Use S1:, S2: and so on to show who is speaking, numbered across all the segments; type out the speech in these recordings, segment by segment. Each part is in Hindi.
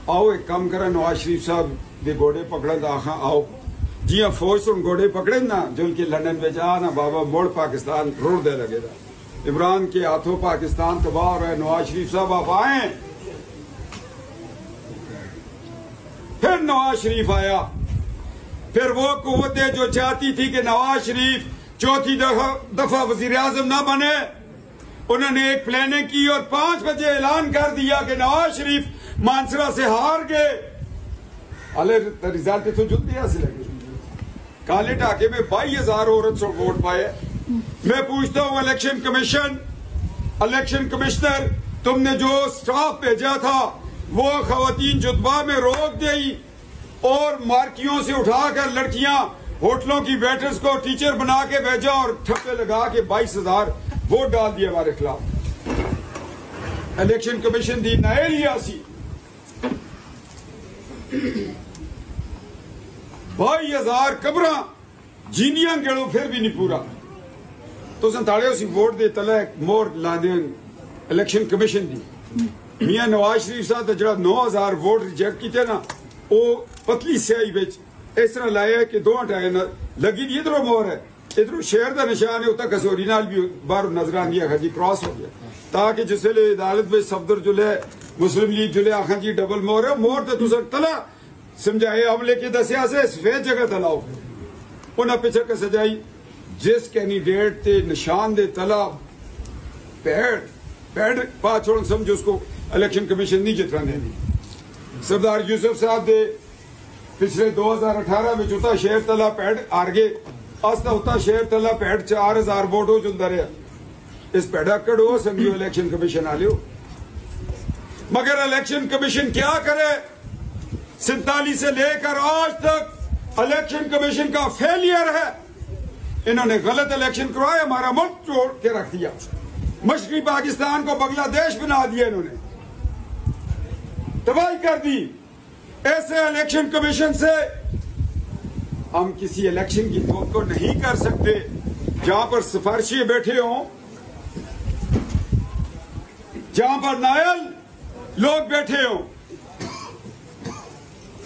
S1: आओ एक काम करा, नवाज शरीफ साहब दे घोड़े पकड़ा तो आखा आओ जिया फौज तुम घोड़े पकड़े ना जो के लंदन में जा ना बाबा मोड़ पाकिस्तान रोड दे लगेगा। इमरान के हाथों पाकिस्तान तबाह हो रहा है। नवाज शरीफ साहब आप आए। फिर नवाज शरीफ आया। फिर वो कुव्वतें जो चाहती थी कि नवाज शरीफ चौथी दफा वजीर आजम ना बने, उन्होंने एक प्लानिंग की और 5 बजे ऐलान कर दिया कि नवाज शरीफ मानसरा से हार गए। अले रिजल्ट तो जल्दी हासिल लगे। काले टाके में 22,000 औरत से वोट पाए। मैं पूछता हूं इलेक्शन कमीशन, इलेक्शन कमिश्नर, तुमने जो स्टाफ भेजा था वो खवातीन जुतबा में रोक दी और मार्कियों से उठाकर लड़कियां होटलों की वेटर्स को टीचर बना के भेजा और ठप्पे लगा के 22,000 वोट डाल दिए हमारे खिलाफ। इलेक्शन कमीशन दी नाएलियासी 22,000 कबरा जीनिया गेड़ो फिर भी नहीं पूरा। तो संताड़े उसी वोट दे तले मोर ला देन इलेक्शन कमीशन दी। मियां नवाज शरीफ साहब जरा 9,000 वोट रिजेक्ट किए ना, वो पतली स्याही बिच इस तरह लाया कि 2 हटाए लगी दी। इधरों मोर है, इधरों शहर का निशान है, उतना कसौरी नाल भी बाहर नजर आंदी है जी क्रॉस हो गया, ताकि जिसले अदालत में सफदर जुले मुस्लिम लीग जुले आखा जी डबल मोर है। मोर तो तुम तला समझाए अमले के दसिया से सफेद जगह तलाओ उन्हें पिछड़ के सजाई। जिस कैंडिडेट ते निशान दे तला पैड पा छोड़ समझो उसको इलेक्शन कमीशन नहीं जितना देनी। सरदार यूसुफ साहब दे पिछले 2018 में उता शहर तला पैड हार गए। अस उता शहर तला पैड 4,000 वोट हो जुंदा रहा। इस पैडा कड़ो समझो इलेक्शन कमीशन आ लियो। मगर इलेक्शन कमीशन क्या करे? 47 से लेकर आज तक इलेक्शन कमीशन का फेलियर है। इन्होंने गलत इलेक्शन करवाए, हमारा मुल्क तोड़ के रख दिया। मशरकी पाकिस्तान को बांग्लादेश बना दिया, इन्होंने तबाही कर दी। ऐसे इलेक्शन कमीशन से हम किसी इलेक्शन की तवक्को नहीं कर सकते जहां पर सिफारिशी बैठे हों, जहां पर नायल लोग बैठे हों।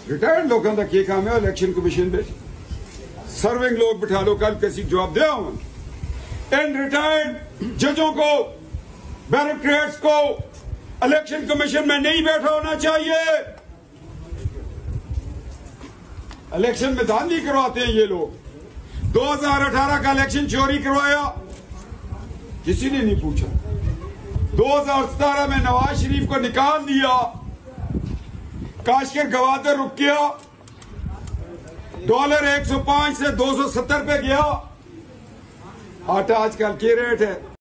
S1: रिटायर्ड लोगों का क्या काम है? इलेक्शन कमीशन में सर्विंग लोग बिठा लो, कल किसी जवाब दे। इन रिटायर्ड जजों को, ब्यूरोक्रेट्स को इलेक्शन कमीशन में नहीं बैठा होना चाहिए। इलेक्शन में धांधली करवाते हैं ये लोग। 2018 का इलेक्शन चोरी करवाया, किसी ने नहीं पूछा। 2017 में नवाज शरीफ को निकाल दिया, काशगर गवादर रुक गया, डॉलर 105 से 270 पे गया। आटा आजकल क्या रेट है?